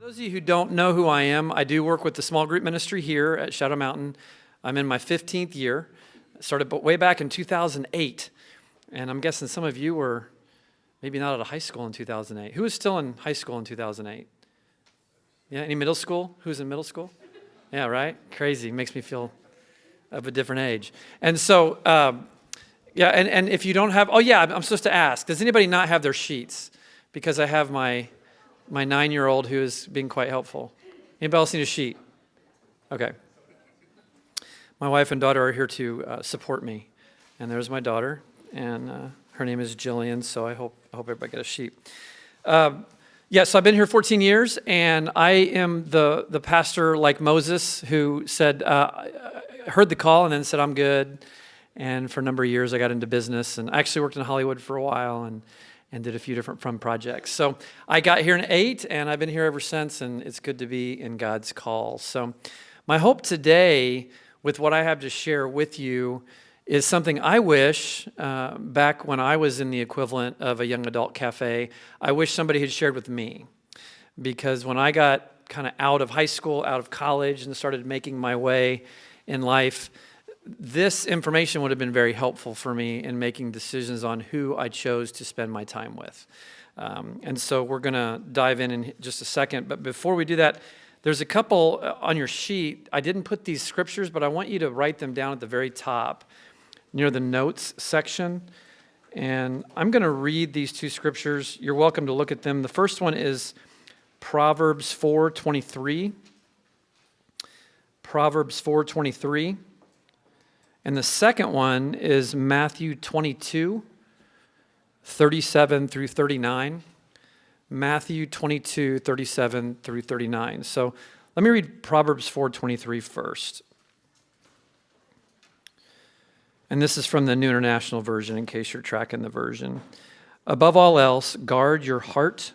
Those of you who don't know who I am, I do work with the small group ministry here at Shadow Mountain. I'm in my 15th year. I started way back in 2008. And I'm guessing some of you were maybe not out of high school in 2008. Who was still in high school in 2008? Yeah, any middle school? Who's in middle school? Yeah, right? Crazy. Makes me feel of a different age. And so, and if you don't have, I'm supposed to ask, does anybody not have their sheets? Because I have my 9-year-old who is being quite helpful. Anybody else need a sheet? Okay. My wife and daughter are here to support me. And there's my daughter, and her name is Jillian, so I hope everybody got a sheet. So I've been here 14 years, and I am the pastor like Moses who said, heard the call and then said, I'm good. And for a number of years, I got into business, and I actually worked in Hollywood for a while, and did a few different fun projects. So I got here in 2008, and I've been here ever since, and it's good to be in God's call. So my hope today with what I have to share with you is something I wish, back when I was in the equivalent of a young adult cafe, I wish somebody had shared with me. Because when I got kind of out of high school, out of college, and started making my way in life, this information would have been very helpful for me in making decisions on who I chose to spend my time with. And so we're going to dive in just a second. But before we do that, there's a couple on your sheet. I didn't put these scriptures, but I want you to write them down at the very top near the notes section. And I'm going to read these two scriptures. You're welcome to look at them. The first one is Proverbs 4:23. Proverbs 4:23. And the second one is Matthew 22:37 through 39. Matthew 22:37 through 39. So let me read Proverbs 4:23 first. And this is from the New International Version, in case you're tracking the version. Above all else, guard your heart,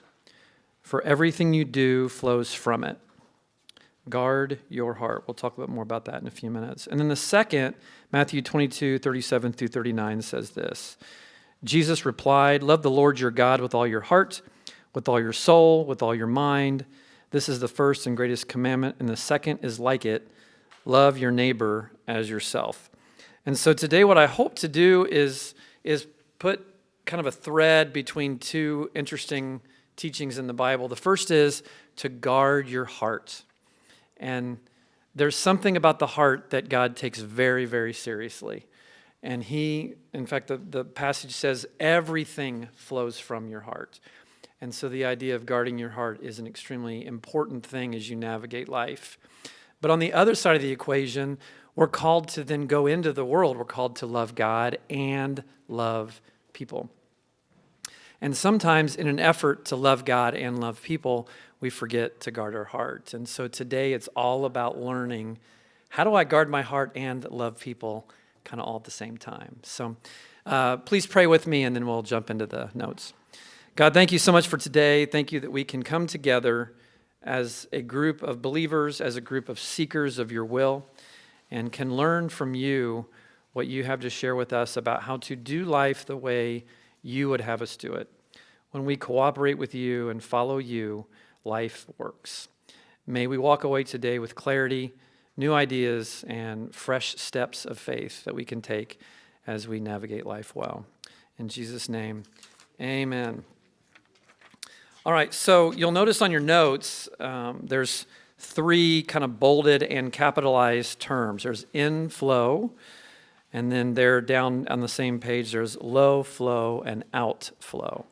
for everything you do flows from it. Guard your heart. We'll talk a bit more about that in a few minutes. And then the second, Matthew 22:37 through 39 says this. Jesus replied, love the Lord your God with all your heart, with all your soul, with all your mind. This is the first and greatest commandment, and the second is like it. Love your neighbor as yourself. And so today what I hope to do is put kind of a thread between two interesting teachings in the Bible. The first is to guard your heart. And there's something about the heart that God takes very, very seriously. And in fact, the passage says everything flows from your heart. And so the idea of guarding your heart is an extremely important thing as you navigate life. But on the other side of the equation, we're called to then go into the world. We're called to love God and love people. And sometimes in an effort to love God and love people, we forget to guard our heart. And so today it's all about learning, how do I guard my heart and love people kind of all at the same time? So please pray with me, and then we'll jump into the notes. God, thank you so much for today. Thank you that we can come together as a group of believers, as a group of seekers of your will, and can learn from you what you have to share with us about how to do life the way you would have us do it. When we cooperate with you and follow you, life works. May we walk away today with clarity, new ideas, and fresh steps of faith that we can take as we navigate life well. In Jesus' name, amen. All right, so you'll notice on your notes, there's three kind of bolded and capitalized terms. There's inflow, and then there down on the same page, there's low flow and outflow.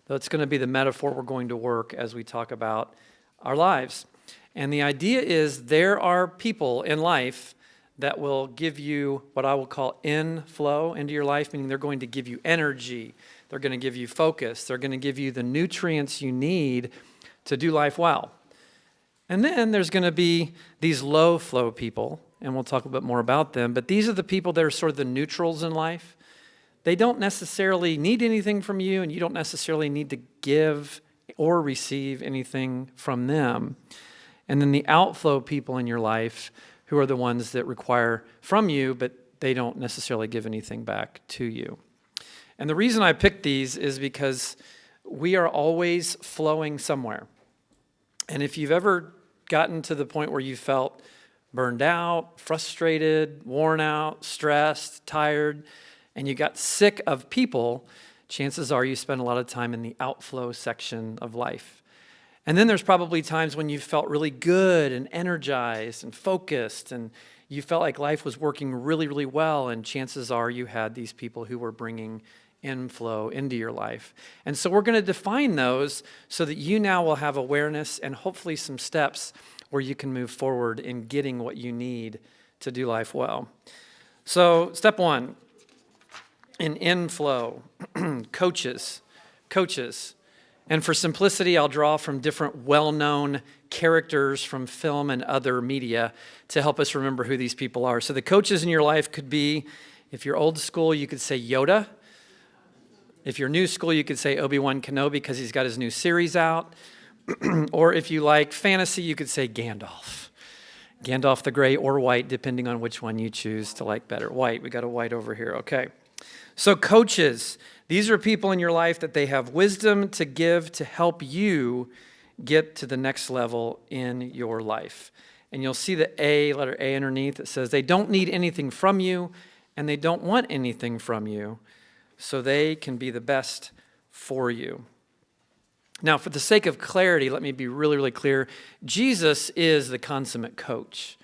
That's going to be the metaphor we're going to work as we talk about our lives. And the idea is there are people in life that will give you what I will call inflow into your life, meaning they're going to give you energy. They're going to give you focus. They're going to give you the nutrients you need to do life well. And then there's going to be these low flow people, and we'll talk a bit more about them, but these are the people that are sort of the neutrals in life. They don't necessarily need anything from you, and you don't necessarily need to give or receive anything from them. And then the outflow people in your life who are the ones that require from you, but they don't necessarily give anything back to you. And the reason I picked these is because we are always flowing somewhere. And if you've ever gotten to the point where you felt burned out, frustrated, worn out, stressed, tired, and you got sick of people, chances are you spend a lot of time in the outflow section of life. And then there's probably times when you felt really good and energized and focused, and you felt like life was working really, really well, and chances are you had these people who were bringing inflow into your life. And so we're going to define those so that you now will have awareness and hopefully some steps where you can move forward in getting what you need to do life well. So step one, in inflow, coaches. And for simplicity, I'll draw from different well-known characters from film and other media to help us remember who these people are. So the coaches in your life could be, if you're old school, you could say Yoda. If you're new school, you could say Obi-Wan Kenobi because he's got his new series out. Or if you like fantasy, you could say Gandalf. Gandalf the Gray or white, depending on which one you choose to like better. White, we got a white over here, okay. So coaches, these are people in your life that they have wisdom to give to help you get to the next level in your life. And you'll see the letter A underneath that says they don't need anything from you and they don't want anything from you, so they can be the best for you. Now, for the sake of clarity, let me be really, really clear. Jesus is the consummate coach.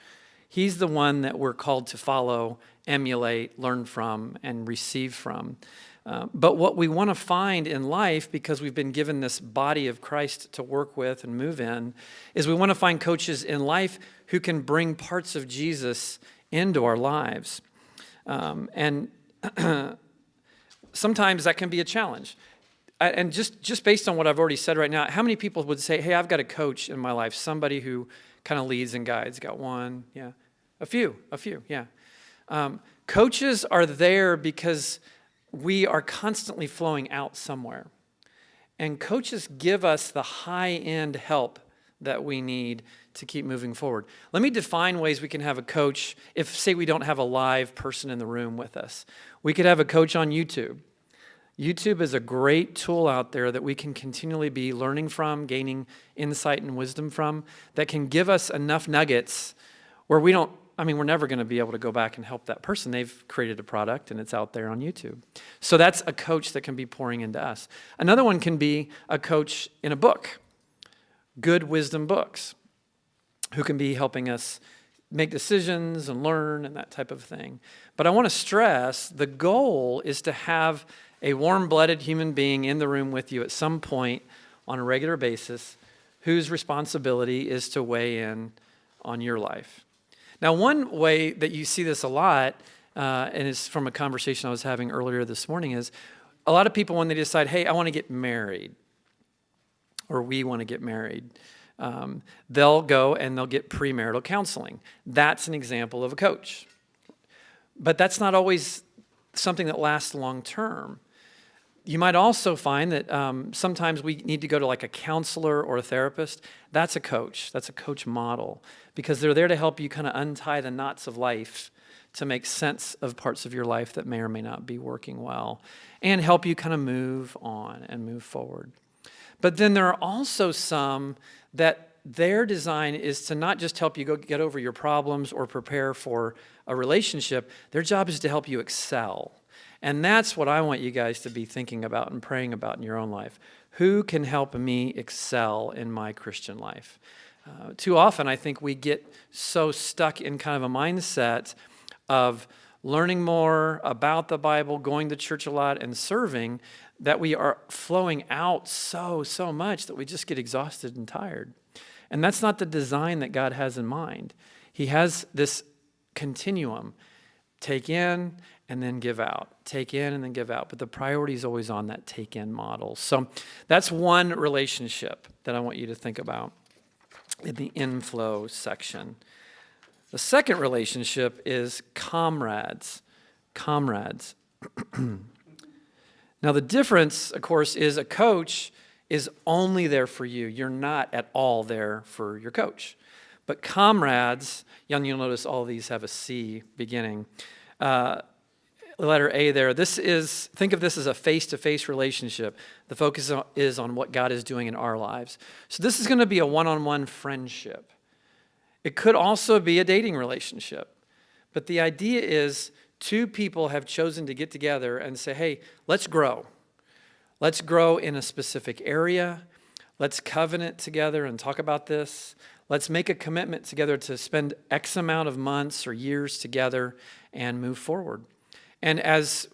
He's the one that we're called to follow, emulate, learn from, and receive from. But what we want to find in life, because we've been given this body of Christ to work with and move in, is we want to find coaches in life who can bring parts of Jesus into our lives. And sometimes that can be a challenge. And just based on what I've already said right now, how many people would say, hey, I've got a coach in my life, somebody who kind of leads and guides? Got one? Yeah. A few, yeah. Coaches are there because we are constantly flowing out somewhere. And coaches give us the high-end help that we need to keep moving forward. Let me define ways we can have a coach if, say, we don't have a live person in the room with us. We could have a coach on YouTube. YouTube is a great tool out there that we can continually be learning from, gaining insight and wisdom from, that can give us enough nuggets where we're never going to be able to go back and help that person. They've created a product and it's out there on YouTube. So that's a coach that can be pouring into us. Another one can be a coach in a book, good wisdom books, who can be helping us make decisions and learn and that type of thing. But I want to stress the goal is to have a warm-blooded human being in the room with you at some point on a regular basis whose responsibility is to weigh in on your life. Now, one way that you see this a lot, and it's from a conversation I was having earlier this morning, is a lot of people, when they decide, hey, I want to get married, or we want to get married, they'll go and they'll get premarital counseling. That's an example of a coach. But that's not always something that lasts long term. You might also find that sometimes we need to go to like a counselor or a therapist. That's a coach. That's a coach model because they're there to help you kind of untie the knots of life to make sense of parts of your life that may or may not be working well and help you kind of move on and move forward. But then there are also some that their design is to not just help you go get over your problems or prepare for a relationship. Their job is to help you excel. And that's what I want you guys to be thinking about and praying about in your own life. Who can help me excel in my Christian life? Too often, I think we get so stuck in kind of a mindset of learning more about the Bible, going to church a lot, and serving, that we are flowing out so much that we just get exhausted and tired. And that's not the design that God has in mind. He has this continuum. Take in and then give out. Take in and then give out. But the priority is always on that take in model. So that's one relationship that I want you to think about in the inflow section. The second relationship is comrades. Comrades. Now the difference, of course, is a coach is only there for you. You're not at all there for your coach. But comrades, you'll notice all of these have a C beginning. letter A there, think of this as a face-to-face relationship. The focus is on what God is doing in our lives. So this is going to be a one-on-one friendship. It could also be a dating relationship. But the idea is two people have chosen to get together and say, hey, let's grow. Let's grow in a specific area. Let's covenant together and talk about this. Let's make a commitment together to spend X amount of months or years together and move forward. And as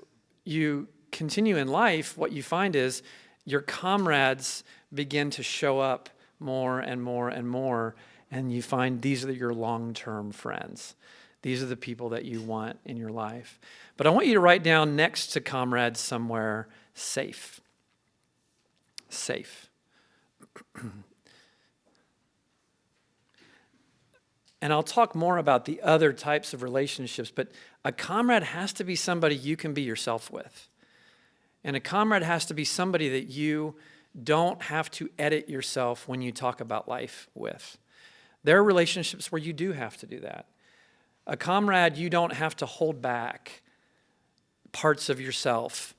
you continue in life, what you find is your comrades begin to show up more and more and more, and you find these are your long-term friends. These are the people that you want in your life. But I want you to write down next to comrades somewhere, safe. Safe. And I'll talk more about the other types of relationships, but a comrade has to be somebody you can be yourself with. And a comrade has to be somebody that you don't have to edit yourself when you talk about life with. There are relationships where you do have to do that. A comrade, you don't have to hold back parts of yourself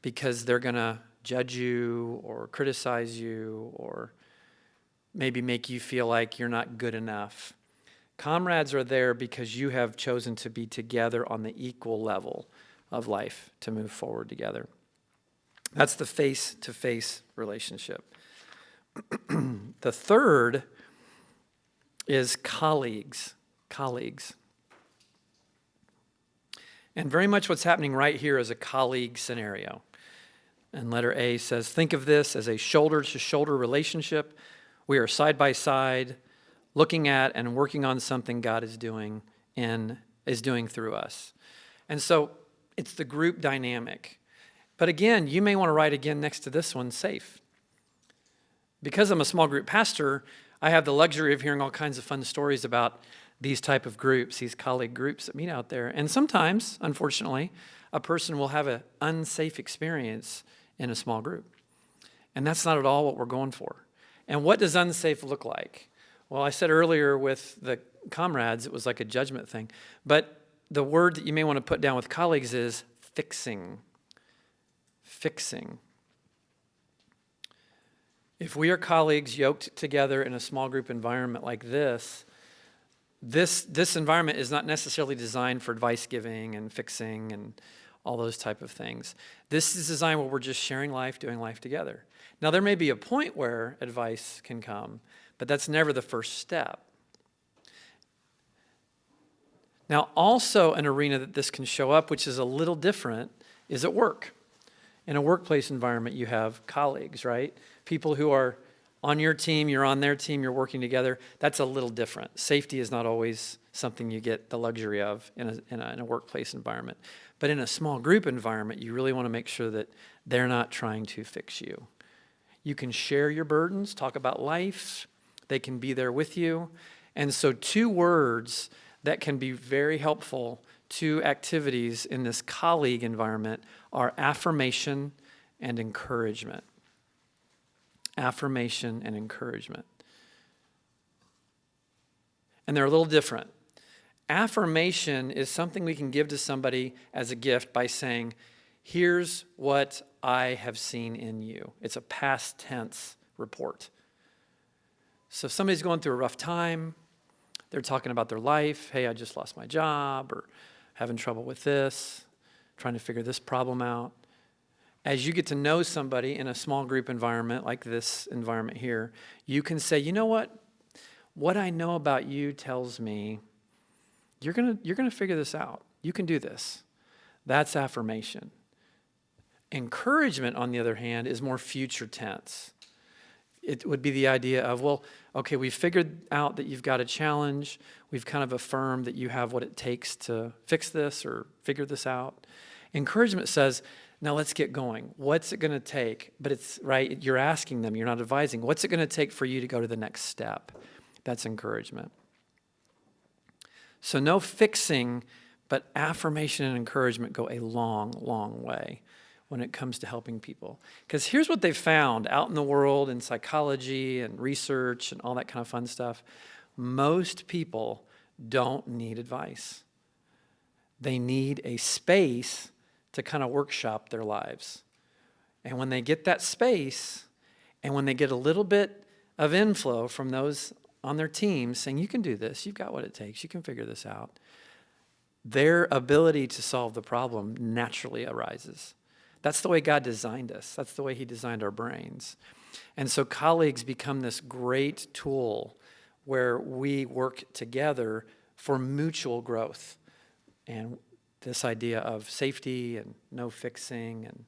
because they're going to judge you or criticize you or maybe make you feel like you're not good enough. Comrades are there because you have chosen to be together on the equal level of life to move forward together. That's the face-to-face relationship. The third is colleagues. Colleagues. And very much what's happening right here is a colleague scenario. And letter A says, think of this as a shoulder-to-shoulder relationship. We are side by side, looking at and working on something God is doing through us. And so it's the group dynamic. But again, you may want to write again next to this one, safe. Because I'm a small group pastor, I have the luxury of hearing all kinds of fun stories about these type of groups, these colleague groups that meet out there. And sometimes, unfortunately, a person will have an unsafe experience in a small group. And that's not at all what we're going for. And what does unsafe look like? Well, I said earlier with the comrades, it was like a judgment thing. But the word that you may want to put down with colleagues is fixing. Fixing. If we are colleagues yoked together in a small group environment like this environment is not necessarily designed for advice giving and fixing and all those type of things. This is designed where we're just sharing life, doing life together. Now, there may be a point where advice can come, but that's never the first step. Now, also an arena that this can show up, which is a little different, is at work. In a workplace environment, you have colleagues, right? People who are on your team, you're on their team, you're working together. That's a little different. Safety is not always something you get the luxury of in a workplace environment. But in a small group environment, you really want to make sure that they're not trying to fix you. You can share your burdens, talk about life. They can be there with you. And so two words that can be very helpful to activities in this colleague environment are affirmation and encouragement. Affirmation and encouragement. And they're a little different. Affirmation is something we can give to somebody as a gift by saying, here's what I have seen in you. It's a past tense report. So if somebody's going through a rough time, they're talking about their life. Hey, I just lost my job, or having trouble with this, trying to figure this problem out. As you get to know somebody in a small group environment like this environment here, you can say, you know what? What I know about you tells me you're gonna figure this out. You can do this. That's affirmation. Encouragement, on the other hand, is more future tense. It would be the idea of, well, okay, we've figured out that you've got a challenge. We've kind of affirmed that you have what it takes to fix this or figure this out. Encouragement says, now let's get going. What's it going to take? But it's right, you're asking them, you're not advising. What's it going to take for you to go to the next step? That's encouragement. So no fixing, but affirmation and encouragement go a long, long way when it comes to helping people. Because here's what they've found out in the world in psychology and research and all that kind of fun stuff. Most people don't need advice. They need a space to kind of workshop their lives. And when they get that space, and when they get a little bit of inflow from those on their team saying, you can do this, you've got what it takes, you can figure this out, their ability to solve the problem naturally arises. That's the way God designed us. That's the way he designed our brains. And so colleagues become this great tool where we work together for mutual growth. And this idea of safety and no fixing and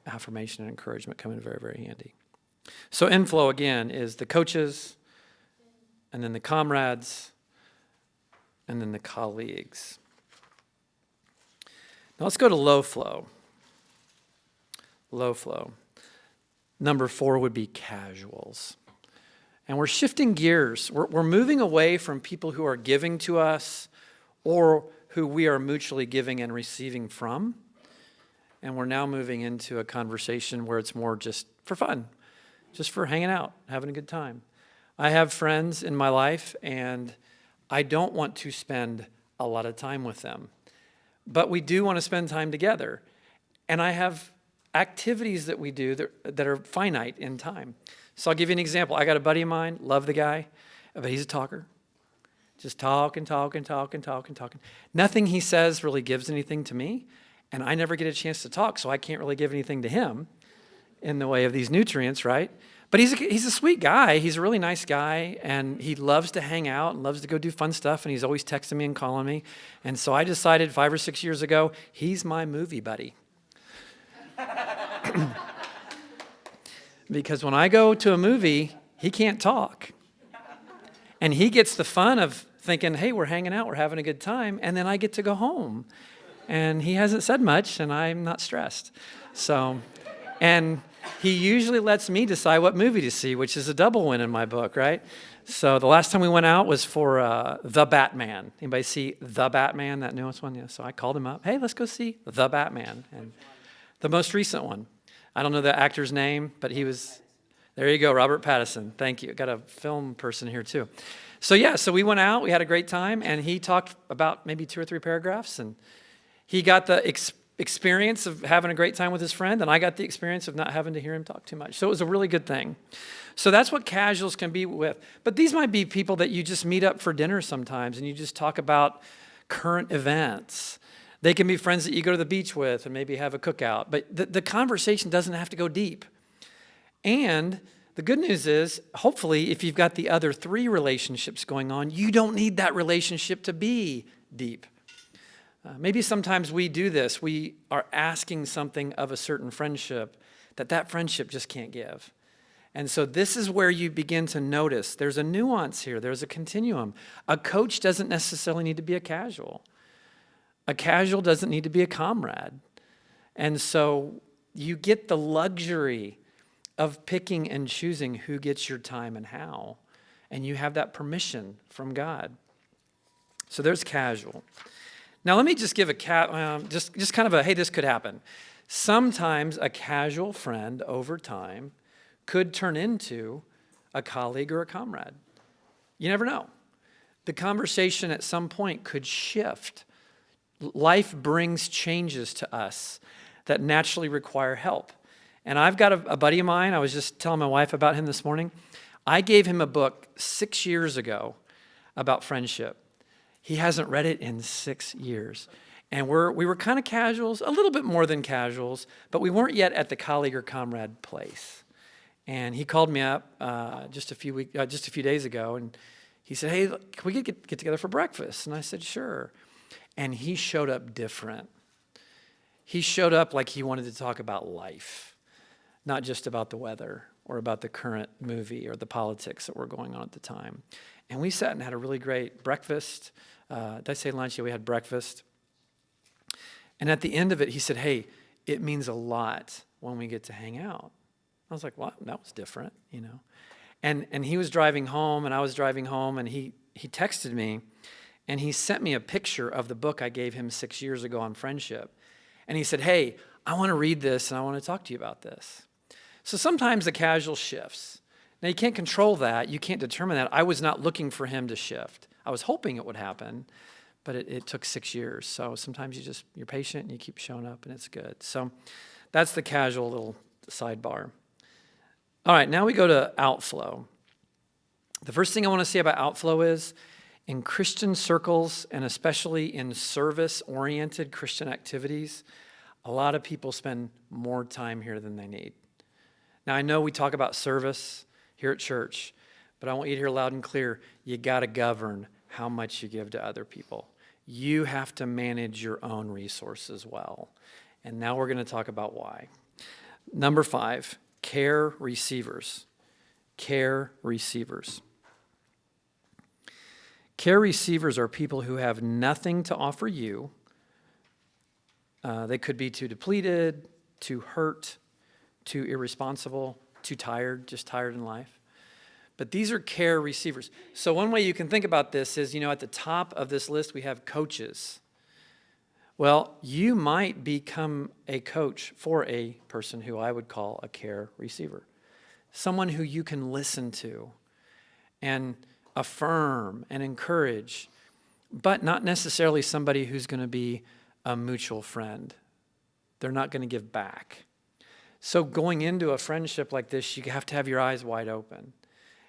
affirmation and encouragement come in very, very handy. So inflow, again, is the coaches, and then the comrades, and then the colleagues. Now let's go to low flow. Low flow. Number 4 would be casuals. And we're shifting gears. We're moving away from people who are giving to us or who we are mutually giving and receiving from. And we're now moving into a conversation where it's more just for fun, just for hanging out, having a good time. I have friends in my life, and I don't want to spend a lot of time with them. But we do want to spend time together. And I have activities that we do that are finite in time. So I'll give you an example. I got a buddy of mine, love the guy, but he's a talker. Just talking. Nothing he says really gives anything to me, and I never get a chance to talk, so I can't really give anything to him in the way of these nutrients, right? But he's a sweet guy. He's a really nice guy, and he loves to hang out and loves to go do fun stuff, and he's always texting me and calling me. And so I decided 5 or 6 years ago, he's my movie buddy. Because when I go to a movie, he can't talk. And he gets the fun of thinking, hey, we're hanging out, we're having a good time, and then I get to go home. And he hasn't said much, and I'm not stressed. So, and he usually lets me decide what movie to see, which is a double win in my book, right? So the last time we went out was for The Batman. Anybody see The Batman, that newest one? Yeah. So I called him up, hey, let's go see The Batman. And the most recent one. I don't know the actor's name, but he was, there you go, Robert Pattinson. Thank you. Got a film person here too. So we went out, we had a great time, and he talked about maybe 2 or 3 paragraphs, and he got the experience of having a great time with his friend, and I got the experience of not having to hear him talk too much. So it was a really good thing. So that's what casuals can be with. But these might be people that you just meet up for dinner sometimes, and you just talk about current events. They can be friends that you go to the beach with and maybe have a cookout. But the conversation doesn't have to go deep. And the good news is, hopefully, if you've got the other 3 relationships going on, you don't need that relationship to be deep. Maybe sometimes we do this. We are asking something of a certain friendship that friendship just can't give. And so this is where you begin to notice there's a nuance here. There's a continuum. A coach doesn't necessarily need to be a casual. A casual doesn't need to be a comrade. And so you get the luxury of picking and choosing who gets your time and how. And you have that permission from God. So there's casual. Now let me just give just kind of a, hey, this could happen. Sometimes a casual friend over time could turn into a colleague or a comrade. You never know. The conversation at some point could shift. Life brings changes to us that naturally require help. And I've got a buddy of mine, I was just telling my wife about him this morning. I gave him a book 6 years ago about friendship. He hasn't read it in 6 years. And we were kind of casuals, a little bit more than casuals, but we weren't yet at the colleague or comrade place. And he called me up just a few days ago, and he said, hey, can we get together for breakfast? And I said, sure. And he showed up different. He showed up like he wanted to talk about life, not just about the weather or about the current movie or the politics that were going on at the time. And we sat and had a really great breakfast. Did I say lunch? Yeah, we had breakfast. And at the end of it, he said, hey, it means a lot when we get to hang out. I was like, well, that was different, you know. And he was driving home, and I was driving home, and he texted me, and he sent me a picture of the book I gave him 6 years ago on friendship. And he said, hey, I want to read this, and I want to talk to you about this. So sometimes the casual shifts. Now, you can't control that. You can't determine that. I was not looking for him to shift. I was hoping it would happen, but it took 6 years. So sometimes you're patient and you keep showing up and it's good. So that's the casual little sidebar. All right, now we go to outflow. The first thing I want to say about outflow is in Christian circles, and especially in service-oriented Christian activities, a lot of people spend more time here than they need. Now, I know we talk about service here at church, but I want you to hear loud and clear, you got to govern how much you give to other people. You have to manage your own resources well. And now we're going to talk about why. Number 5, care receivers. Care receivers. Care receivers are people who have nothing to offer you. They could be too depleted, too hurt, too irresponsible, too tired, just tired in life. But these are care receivers. So one way you can think about this is, at the top of this list, we have coaches. Well, you might become a coach for a person who I would call a care receiver. Someone who you can listen to and affirm and encourage, but not necessarily somebody who's going to be a mutual friend. They're not going to give back. So going into a friendship like this, you have to have your eyes wide open.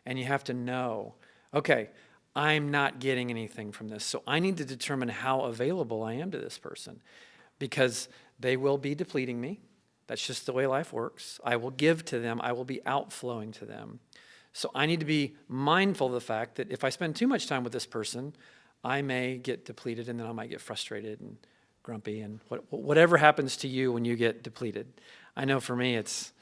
And you have to know, okay, I'm not getting anything from this. So I need to determine how available I am to this person, because they will be depleting me. That's just the way life works. I will give to them. I will be outflowing to them. So I need to be mindful of the fact that if I spend too much time with this person, I may get depleted, and then I might get frustrated and grumpy, and whatever happens to you when you get depleted. I know for me, it's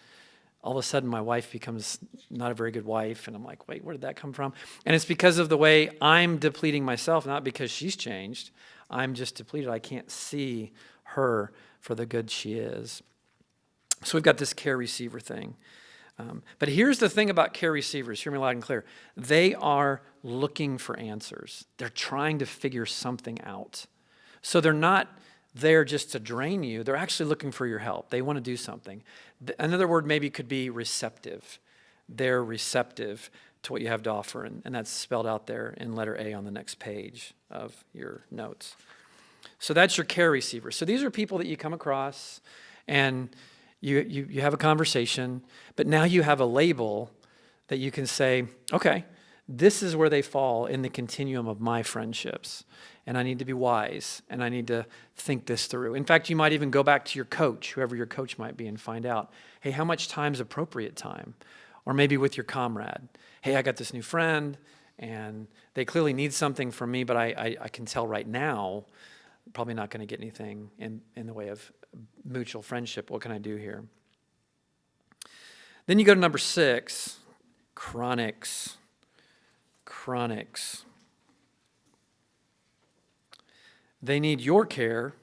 all of a sudden my wife becomes not a very good wife, and I'm like, wait, where did that come from? And it's because of the way I'm depleting myself, not because she's changed. I'm just depleted. I can't see her for the good she is. So we've got this care receiver thing. But here's the thing about care receivers. Hear me loud and clear. They are looking for answers. They're trying to figure something out. So they're not there just to drain you. They're actually looking for your help. They want to do something. Another word maybe could be receptive. They're receptive to what you have to offer, and that's spelled out there in letter A on the next page of your notes. So that's your care receiver. So these are people that you come across, and you have a conversation, but now you have a label that you can say, okay, this is where they fall in the continuum of my friendships. And I need to be wise, and I need to think this through. In fact, you might even go back to your coach, whoever your coach might be, and find out, hey, how much time is appropriate time? Or maybe with your comrade. Hey, I got this new friend, and they clearly need something from me, but I can tell right now, I'm probably not going to get anything in the way of mutual friendship. What can I do here? Then you go to number 6, chronics. Chronics. They need your care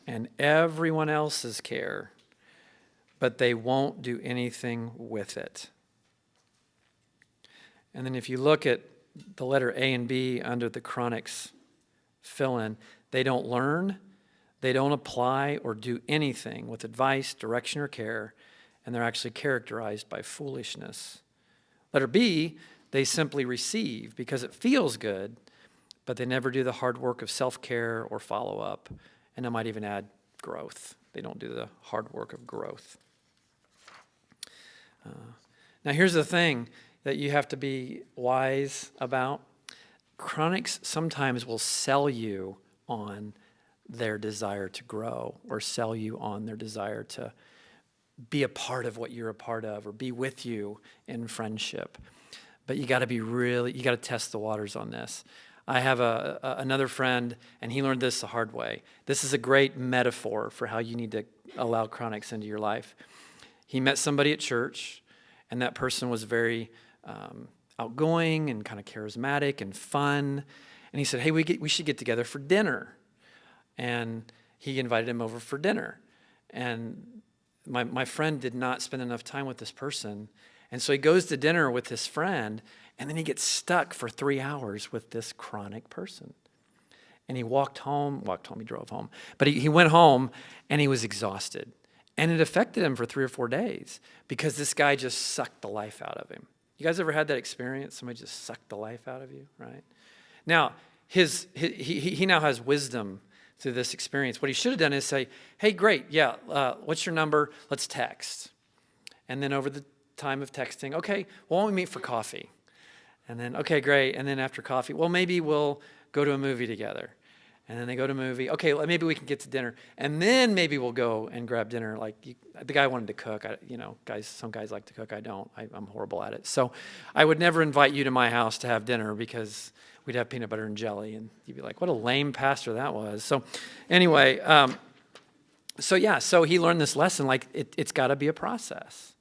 and everyone else's care, but they won't do anything with it. And then if you look at the letter A and B under the chronics fill-in, they don't learn, they don't apply or do anything with advice, direction, or care, and they're actually characterized by foolishness. Letter B, they simply receive because it feels good, but they never do the hard work of self-care or follow-up. And I might even add growth. They don't do the hard work of growth. Now here's the thing that you have to be wise about. Chronics sometimes will sell you on their desire to grow, or sell you on their desire to be a part of what you're a part of, or be with you in friendship. But you got to test the waters on this. I have another friend, and he learned this the hard way. This is a great metaphor for how you need to allow chronics into your life. He met somebody at church, and that person was very outgoing and kind of charismatic and fun. And he said, hey, we should get together for dinner. And he invited him over for dinner. And my friend did not spend enough time with this person. And so he goes to dinner with his friend, and then he gets stuck for 3 hours with this chronic person. And he he drove home. But he went home, and he was exhausted. And it affected him for 3 or 4 days because this guy just sucked the life out of him. You guys ever had that experience? Somebody just sucked the life out of you, right? Now, he now has wisdom through this experience. What he should have done is say, hey, great, yeah, what's your number? Let's text. And then over the time of texting, okay, well, why don't we meet for coffee? And then, okay, great. And then after coffee, well, maybe we'll go to a movie together. And then they go to a movie. Okay, well, maybe we can get to dinner. And then maybe we'll go and grab dinner. Like, the guy wanted to cook. Some guys like to cook. I don't. I'm horrible at it. So I would never invite you to my house to have dinner because we'd have peanut butter and jelly. And you'd be like, what a lame pastor that was. So anyway, so he learned this lesson. Like, it's got to be a process.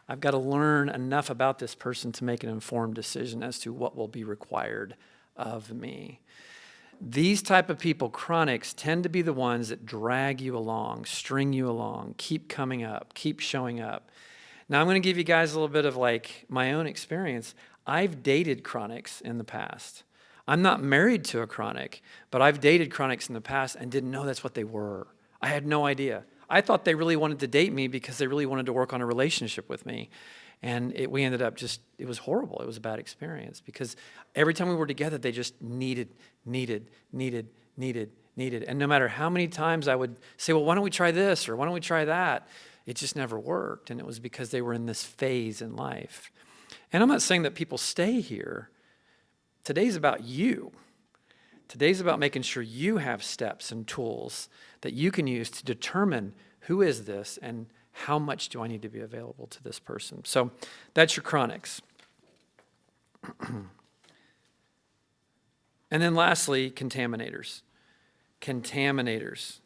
I've got to learn enough about this person to make an informed decision as to what will be required of me. These type of people, chronics, tend to be the ones that drag you along, string you along, keep coming up, keep showing up. Now, I'm going to give you guys a little bit of like my own experience. I've dated chronics in the past. I'm not married to a chronic, but I've dated chronics in the past and didn't know that's what they were. I had no idea. I thought they really wanted to date me because they really wanted to work on a relationship with me. And we ended up it was horrible. It was a bad experience because every time we were together, they just needed. And no matter how many times I would say, well, why don't we try this or why don't we try that? It just never worked. And it was because they were in this phase in life. And I'm not saying that people stay here. Today's about you. Today's about making sure you have steps and tools that you can use to determine who is this and how much do I need to be available to this person. So that's your chronics. And then lastly, contaminators. Contaminators.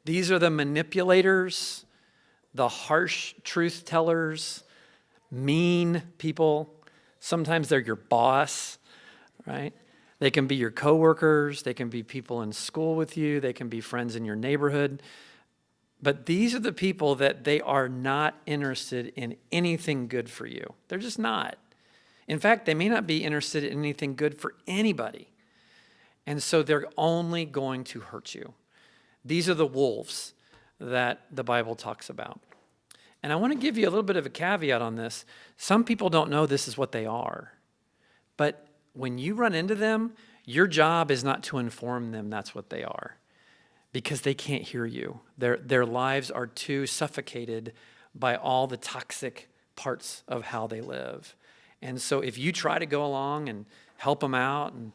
These are the manipulators, the harsh truth tellers, mean people. Sometimes they're your boss, right? They can be your coworkers. They can be people in school with you. They can be friends in your neighborhood. But these are the people that they are not interested in anything good for you. They're just not. In fact, they may not be interested in anything good for anybody. And so they're only going to hurt you. These are the wolves that the Bible talks about. And I want to give you a little bit of a caveat on this. Some people don't know this is what they are. But when you run into them, your job is not to inform them that's what they are, because they can't hear you. Their lives are too suffocated by all the toxic parts of how they live. And so if you try to go along and help them out and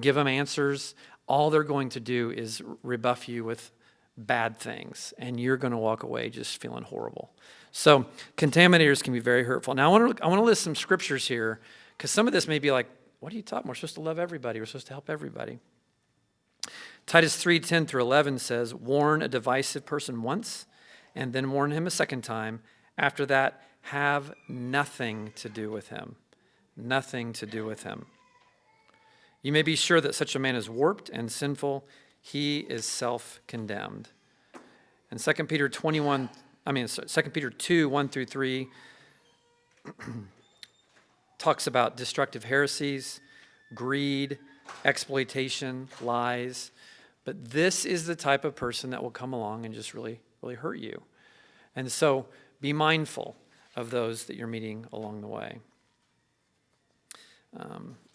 give them answers, all they're going to do is rebuff you with bad things, and you're going to walk away just feeling horrible. So contaminators can be very hurtful. Now, I want to list some scriptures here, because some of this may be like, what are you talking about? We're supposed to love everybody. We're supposed to help everybody. Titus 3:10-11 says, warn a divisive person once, and then warn him a second time. After that, have nothing to do with him. Nothing to do with him. You may be sure that such a man is warped and sinful. He is self-condemned. And 2 Peter 2, 1-3 talks about destructive heresies, greed, exploitation, lies. But this is the type of person that will come along and just really, really hurt you. And so be mindful of those that you're meeting along the way.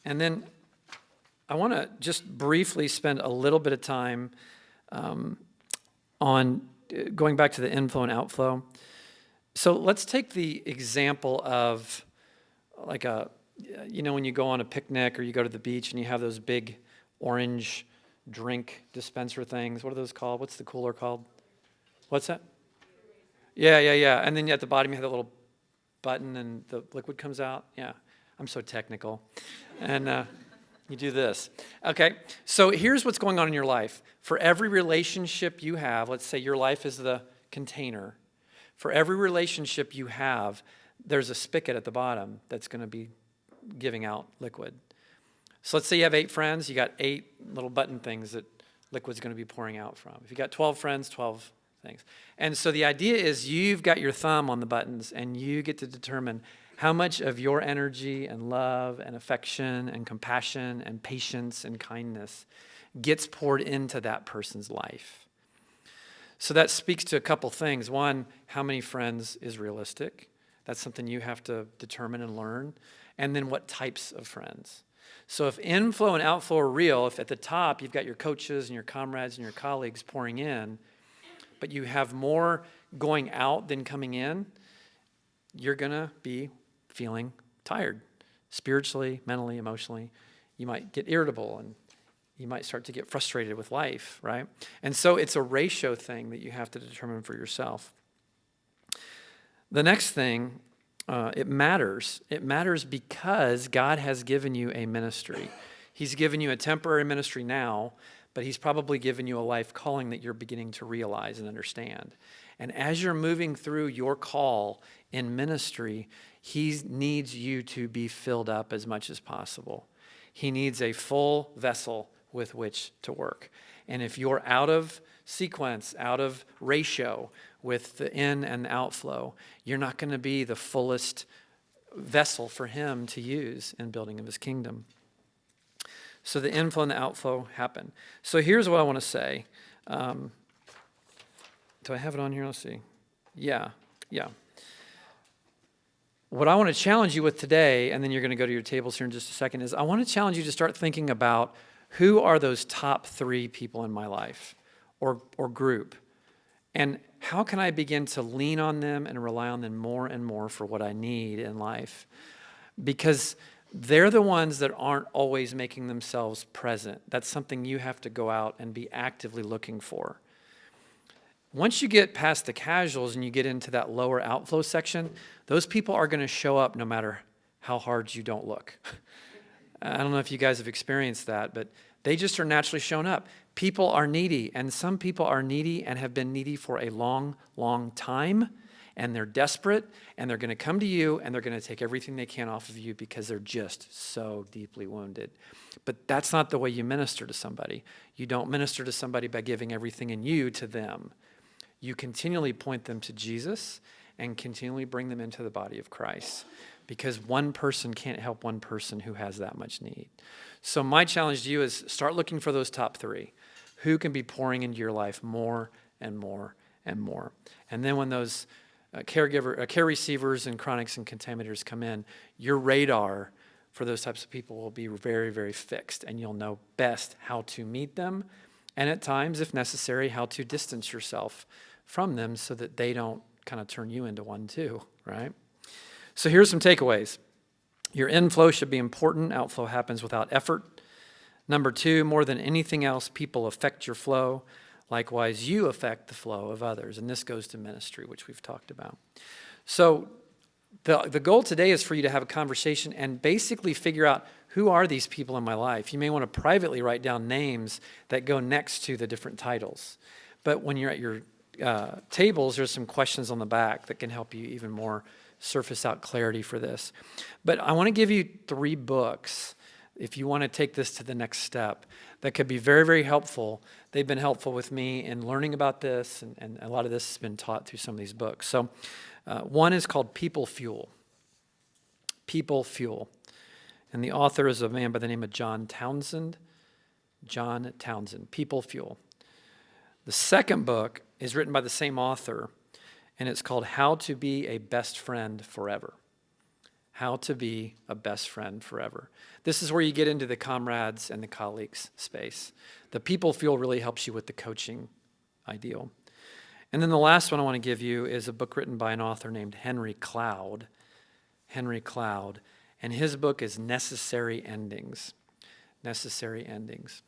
And then I want to just briefly spend a little bit of time on going back to the inflow and outflow. So let's take the example of like when you go on a picnic or you go to the beach and you have those big orange drink dispenser things. What are those called? What's the cooler called? What's that? Yeah. And then at the bottom you have that little button and the liquid comes out. Yeah, I'm so technical. And you do this. Okay, so here's what's going on in your life. For every relationship you have, let's say your life is the container. For every relationship you have, there's a spigot at the bottom that's going to be giving out liquid. So let's say you have 8 friends, you got 8 little button things that liquid's going to be pouring out from. If you got 12 friends, 12 things. And so the idea is you've got your thumb on the buttons and you get to determine how much of your energy and love and affection and compassion and patience and kindness gets poured into that person's life. So that speaks to a couple things. One, how many friends is realistic? That's something you have to determine and learn. And then what types of friends? So if inflow and outflow are real, if at the top you've got your coaches and your comrades and your colleagues pouring in, but you have more going out than coming in, you're going to be feeling tired spiritually, mentally, emotionally. You might get irritable and you might start to get frustrated with life, right? And so it's a ratio thing that you have to determine for yourself. The next thing, it matters. It matters because God has given you a ministry. He's given you a temporary ministry now, but he's probably given you a life calling that you're beginning to realize and understand. And as you're moving through your call in ministry, he needs you to be filled up as much as possible. He needs a full vessel with which to work. And if you're out of sequence, out of ratio with the in and the outflow, you're not going to be the fullest vessel for him to use in building of his kingdom. So the inflow and the outflow happen. So here's what I want to say. Do I have it on here? Let's see. Yeah. What I want to challenge you with today, and then you're going to go to your tables here in just a second, is I want to challenge you to start thinking about who are those top 3 people in my life or group, and how can I begin to lean on them and rely on them more and more for what I need in life? Because they're the ones that aren't always making themselves present. That's something you have to go out and be actively looking for. Once you get past the casuals and you get into that lower outflow section, those people are going to show up no matter how hard you don't look. I don't know if you guys have experienced that, but they just are naturally shown up. People are needy, and some people are needy and have been needy for a long, long time, and they're desperate, and they're going to come to you, and they're going to take everything they can off of you because they're just so deeply wounded. But that's not the way you minister to somebody. You don't minister to somebody by giving everything in you to them. You continually point them to Jesus and continually bring them into the body of Christ, because one person can't help one person who has that much need. So my challenge to you is start looking for those top 3. Who can be pouring into your life more and more and more? And then when those care receivers and chronics and contaminators come in, your radar for those types of people will be very, very fixed, and you'll know best how to meet them, and at times, if necessary, how to distance yourself from them so that they don't kind of turn you into one too, right? So here's some takeaways. Your inflow should be important. Outflow happens without effort. Number 2, more than anything else, people affect your flow. Likewise, you affect the flow of others. And this goes to ministry, which we've talked about. So the goal today is for you to have a conversation and basically figure out, who are these people in my life? You may want to privately write down names that go next to the different titles. But when you're at your tables, there's some questions on the back that can help you even more surface out clarity for this. But I want to give you 3 books if you want to take this to the next step that could be very, very helpful. They've been helpful with me in learning about this, and a lot of this has been taught through some of these books. So one is called People Fuel. People Fuel. And the author is a man by the name of John Townsend. John Townsend, People Fuel. The second book is written by the same author, and it's called How to Be a Best Friend Forever. How to Be a Best Friend Forever. This is where you get into the comrades and the colleagues space. The People Fuel really helps you with the coaching ideal. And then the last one I want to give you is a book written by an author named Henry Cloud. Henry Cloud. And his book is Necessary Endings. Necessary Endings.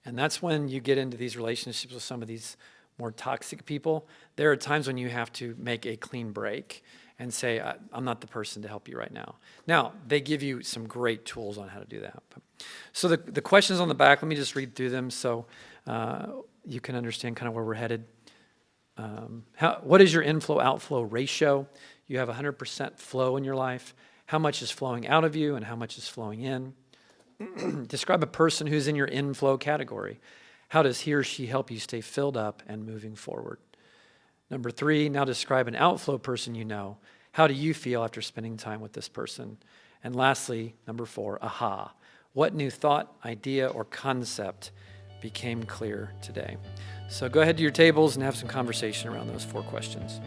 And that's when you get into these relationships with some of these more toxic people. There are times when you have to make a clean break and say, I'm not the person to help you right now. Now, they give you some great tools on how to do that. So the questions on the back, let me just read through them so you can understand kind of where we're headed. What is your inflow-outflow ratio? You have 100% flow in your life. How much is flowing out of you and how much is flowing in? Describe a person who's in your inflow category. How does he or she help you stay filled up and moving forward? Number 3, now describe an outflow person you know. How do you feel after spending time with this person? And lastly, number 4, aha. What new thought, idea, or concept became clear today? So go ahead to your tables and have some conversation around those 4 questions.